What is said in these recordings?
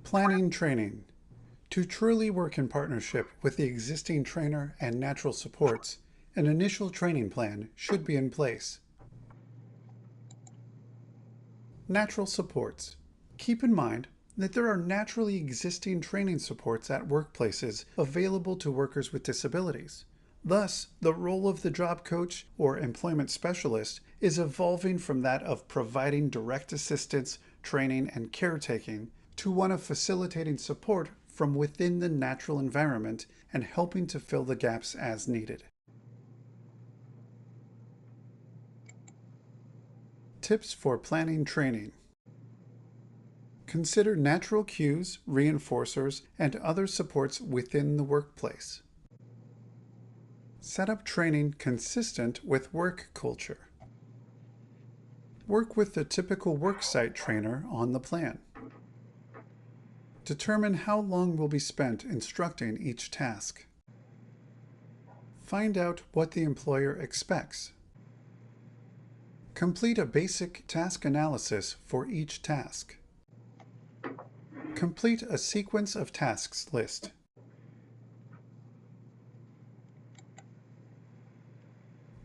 Planning training. To truly work in partnership with the existing trainer and natural supports, an initial training plan should be in place. Natural supports. Keep in mind that there are naturally existing training supports at workplaces available to workers with disabilities. Thus, the role of the job coach or employment specialist is evolving from that of providing direct assistance, training, and caretaking to one of facilitating support from within the natural environment and helping to fill the gaps as needed. Tips for planning training. Consider natural cues, reinforcers, and other supports within the workplace. Set up training consistent with work culture. Work with the typical worksite trainer on the plan. Determine how long will be spent instructing each task. Find out what the employer expects. Complete a basic task analysis for each task. Complete a sequence of tasks list.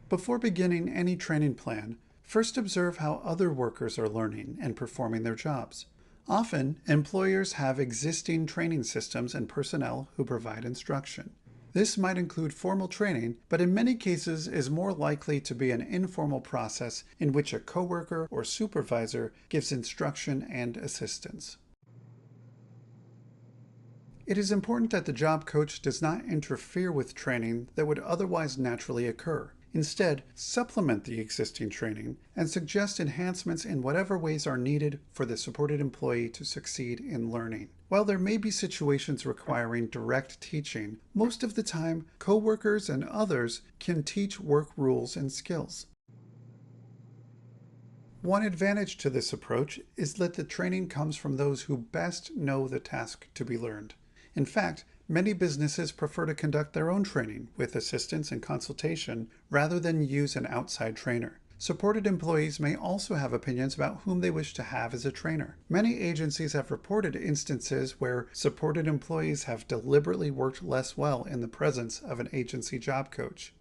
Before beginning any training plan, first observe how other workers are learning and performing their jobs. Often, employers have existing training systems and personnel who provide instruction. This might include formal training, but in many cases is more likely to be an informal process in which a coworker or supervisor gives instruction and assistance. It is important that the job coach does not interfere with training that would otherwise naturally occur. Instead, supplement the existing training and suggest enhancements in whatever ways are needed for the supported employee to succeed in learning. While there may be situations requiring direct teaching, most of the time, coworkers and others can teach work rules and skills. One advantage to this approach is that the training comes from those who best know the task to be learned. In fact, many businesses prefer to conduct their own training with assistance and consultation rather than use an outside trainer. Supported employees may also have opinions about whom they wish to have as a trainer. Many agencies have reported instances where supported employees have deliberately worked less well in the presence of an agency job coach.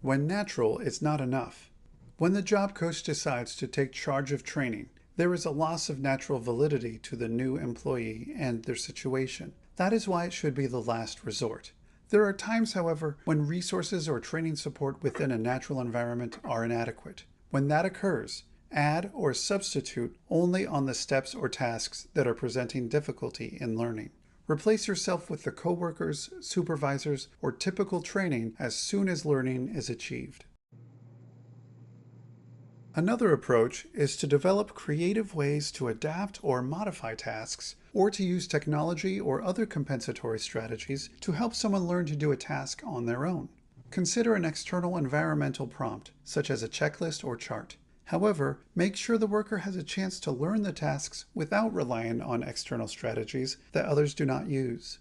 When natural is not enough. When the job coach decides to take charge of training, there is a loss of natural validity to the new employee and their situation. That is why it should be the last resort. There are times, however, when resources or training support within a natural environment are inadequate. When that occurs, add or substitute only on the steps or tasks that are presenting difficulty in learning. Replace yourself with the coworkers, supervisors, or typical training as soon as learning is achieved. Another approach is to develop creative ways to adapt or modify tasks, or to use technology or other compensatory strategies to help someone learn to do a task on their own. Consider an external environmental prompt, such as a checklist or chart. However, make sure the worker has a chance to learn the tasks without relying on external strategies that others do not use.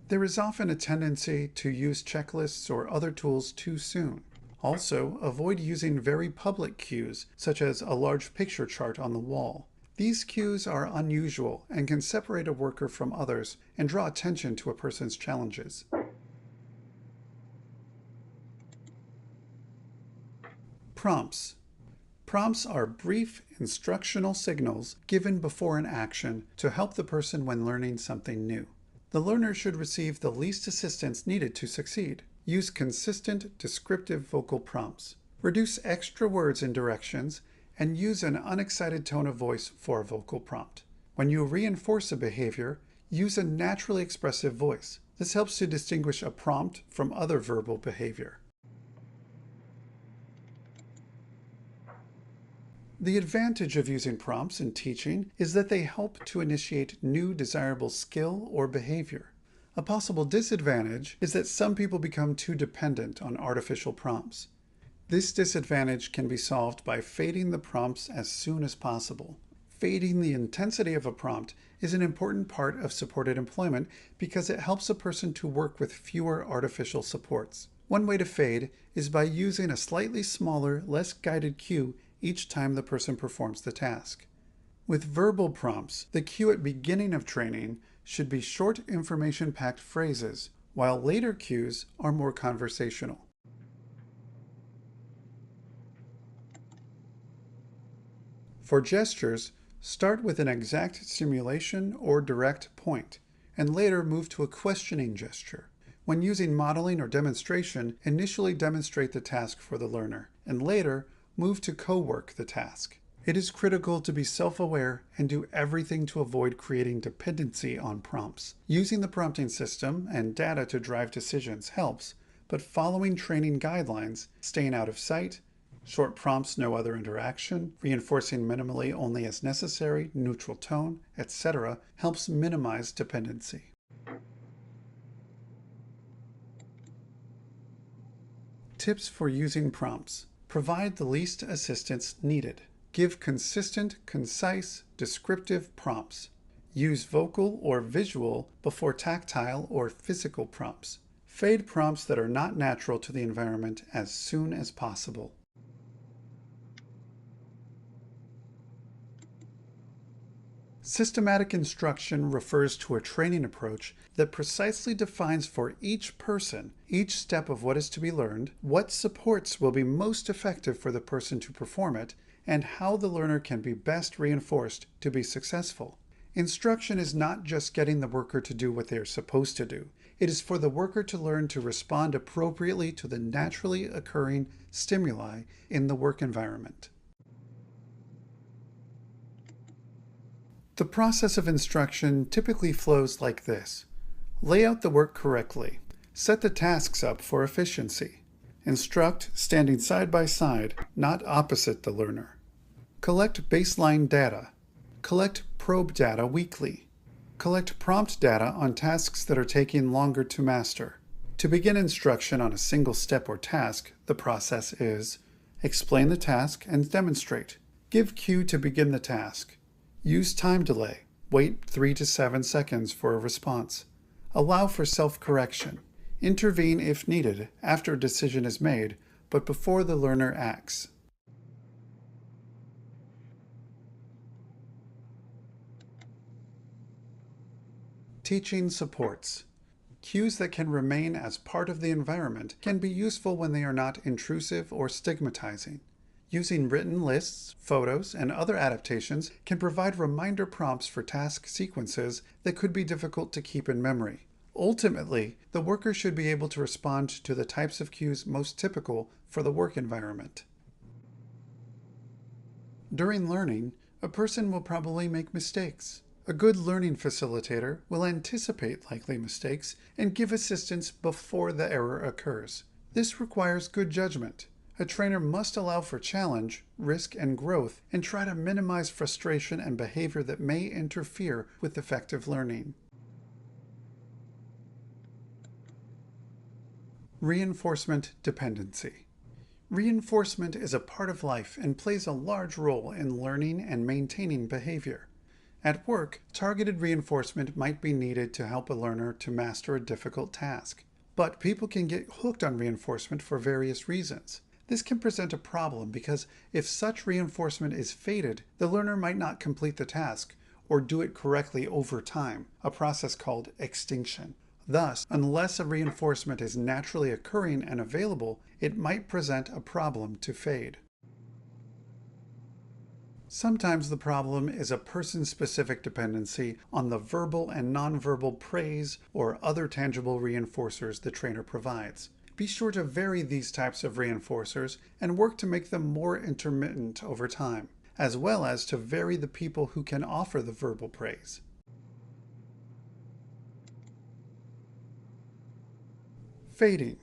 There is often a tendency to use checklists or other tools too soon. Also, avoid using very public cues, such as a large picture chart on the wall. These cues are unusual and can separate a worker from others and draw attention to a person's challenges. Prompts. Prompts are brief instructional signals given before an action to help the person when learning something new. The learner should receive the least assistance needed to succeed. Use consistent, descriptive vocal prompts. Reduce extra words and directions, and use an unexcited tone of voice for a vocal prompt. When you reinforce a behavior, use a naturally expressive voice. This helps to distinguish a prompt from other verbal behavior. The advantage of using prompts in teaching is that they help to initiate new desirable skill or behavior. A possible disadvantage is that some people become too dependent on artificial prompts. This disadvantage can be solved by fading the prompts as soon as possible. Fading the intensity of a prompt is an important part of supported employment because it helps a person to work with fewer artificial supports. One way to fade is by using a slightly smaller, less guided cue each time the person performs the task. With verbal prompts, the cue at beginning of training should be short information-packed phrases, while later cues are more conversational. For gestures, start with an exact stimulation or direct point, and later move to a questioning gesture. When using modeling or demonstration, initially demonstrate the task for the learner, and later move to co-work the task. It is critical to be self-aware and do everything to avoid creating dependency on prompts. Using the prompting system and data to drive decisions helps, but following training guidelines, staying out of sight, short prompts, no other interaction, reinforcing minimally only as necessary, neutral tone, etc. helps minimize dependency. Tips for using prompts. Provide the least assistance needed. Give consistent, concise, descriptive prompts. Use vocal or visual before tactile or physical prompts. Fade prompts that are not natural to the environment as soon as possible. Systematic instruction refers to a training approach that precisely defines for each person each step of what is to be learned, what supports will be most effective for the person to perform it, and how the learner can be best reinforced to be successful. Instruction is not just getting the worker to do what they are supposed to do. It is for the worker to learn to respond appropriately to the naturally occurring stimuli in the work environment. The process of instruction typically flows like this. Lay out the work correctly. Set the tasks up for efficiency. Instruct standing side by side, not opposite the learner. Collect baseline data. Collect probe data weekly. Collect prompt data on tasks that are taking longer to master. To begin instruction on a single step or task, the process is: explain the task and demonstrate. Give cue to begin the task. Use time delay. Wait 3 to 7 seconds for a response. Allow for self-correction. Intervene if needed after a decision is made, but before the learner acts. Teaching supports. Cues that can remain as part of the environment can be useful when they are not intrusive or stigmatizing. Using written lists, photos, and other adaptations can provide reminder prompts for task sequences that could be difficult to keep in memory. Ultimately, the worker should be able to respond to the types of cues most typical for the work environment. During learning, a person will probably make mistakes. A good learning facilitator will anticipate likely mistakes and give assistance before the error occurs. This requires good judgment. A trainer must allow for challenge, risk, and growth, and try to minimize frustration and behavior that may interfere with effective learning. Reinforcement dependency. Reinforcement is a part of life and plays a large role in learning and maintaining behavior. At work, targeted reinforcement might be needed to help a learner to master a difficult task. But people can get hooked on reinforcement for various reasons. This can present a problem because if such reinforcement is faded, the learner might not complete the task or do it correctly over time, a process called extinction. Thus, unless a reinforcement is naturally occurring and available, it might present a problem to fade. Sometimes the problem is a person-specific dependency on the verbal and nonverbal praise or other tangible reinforcers the trainer provides. Be sure to vary these types of reinforcers and work to make them more intermittent over time, as well as to vary the people who can offer the verbal praise. Fading.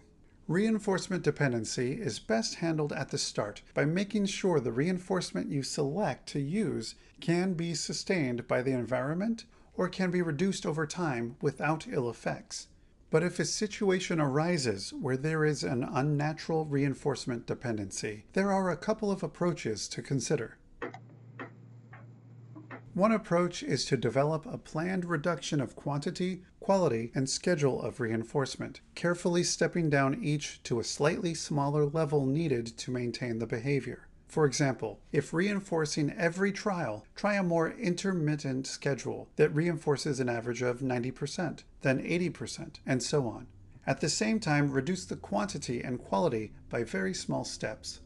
Reinforcement dependency is best handled at the start by making sure the reinforcement you select to use can be sustained by the environment or can be reduced over time without ill effects. But if a situation arises where there is an unnatural reinforcement dependency, there are a couple of approaches to consider. One approach is to develop a planned reduction of quantity, quality, and schedule of reinforcement, carefully stepping down each to a slightly smaller level needed to maintain the behavior. For example, if reinforcing every trial, try a more intermittent schedule that reinforces an average of 90%, then 80%, and so on. At the same time, reduce the quantity and quality by very small steps.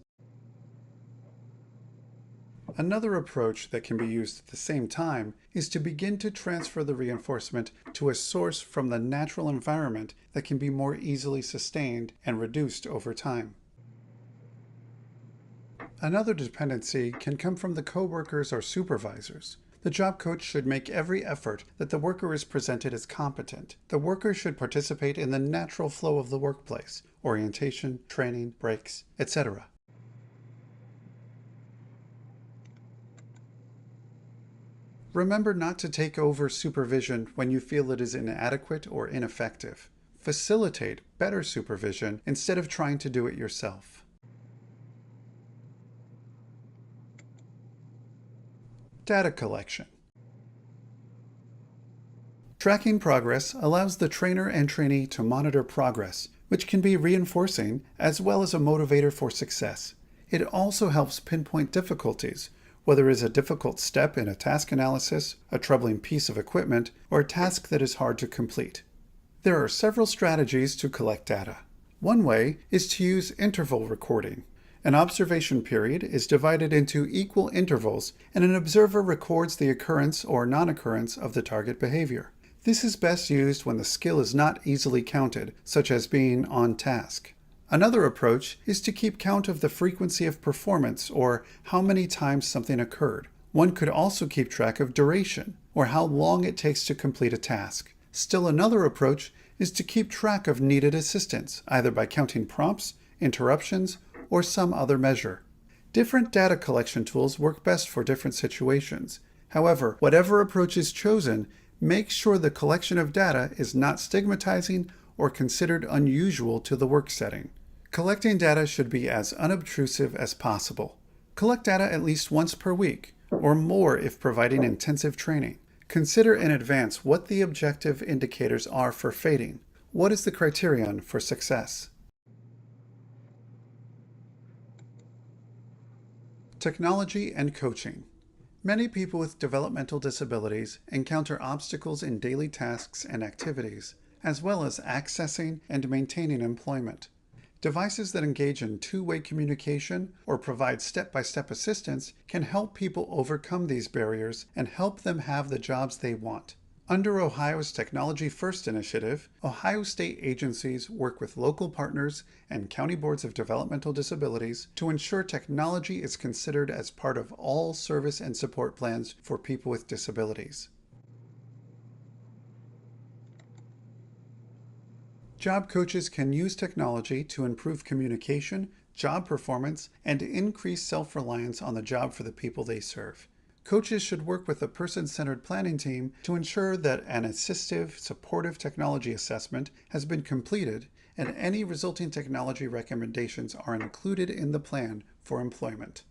Another approach that can be used at the same time is to begin to transfer the reinforcement to a source from the natural environment that can be more easily sustained and reduced over time. Another dependency can come from the coworkers or supervisors. The job coach should make every effort that the worker is presented as competent. The worker should participate in the natural flow of the workplace, orientation, training, breaks, etc. Remember not to take over supervision when you feel it is inadequate or ineffective. Facilitate better supervision instead of trying to do it yourself. Data collection. Tracking progress allows the trainer and trainee to monitor progress, which can be reinforcing as well as a motivator for success. It also helps pinpoint difficulties, whether it is a difficult step in a task analysis, a troubling piece of equipment, or a task that is hard to complete. There are several strategies to collect data. One way is to use interval recording. An observation period is divided into equal intervals, and an observer records the occurrence or non-occurrence of the target behavior. This is best used when the skill is not easily counted, such as being on task. Another approach is to keep count of the frequency of performance or how many times something occurred. One could also keep track of duration, or how long it takes to complete a task. Still another approach is to keep track of needed assistance, either by counting prompts, interruptions, or some other measure. Different data collection tools work best for different situations. However, whatever approach is chosen, make sure the collection of data is not stigmatizing or considered unusual to the work setting. Collecting data should be as unobtrusive as possible. Collect data at least once per week, or more if providing intensive training. Consider in advance what the objective indicators are for fading. What is the criterion for success? Technology and coaching. Many people with developmental disabilities encounter obstacles in daily tasks and activities, as well as accessing and maintaining employment. Devices that engage in two-way communication or provide step-by-step assistance can help people overcome these barriers and help them have the jobs they want. Under Ohio's Technology First initiative, Ohio state agencies work with local partners and county boards of developmental disabilities to ensure technology is considered as part of all service and support plans for people with disabilities. Job coaches can use technology to improve communication, job performance, and increase self-reliance on the job for the people they serve. Coaches should work with a person-centered planning team to ensure that an assistive, supportive technology assessment has been completed and any resulting technology recommendations are included in the plan for employment.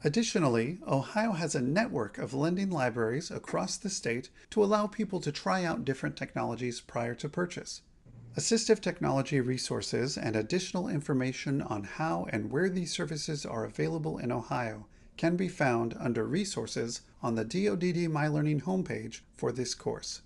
Additionally, Ohio has a network of lending libraries across the state to allow people to try out different technologies prior to purchase. Assistive technology resources and additional information on how and where these services are available in Ohio can be found under Resources on the DoDD My Learning homepage for this course.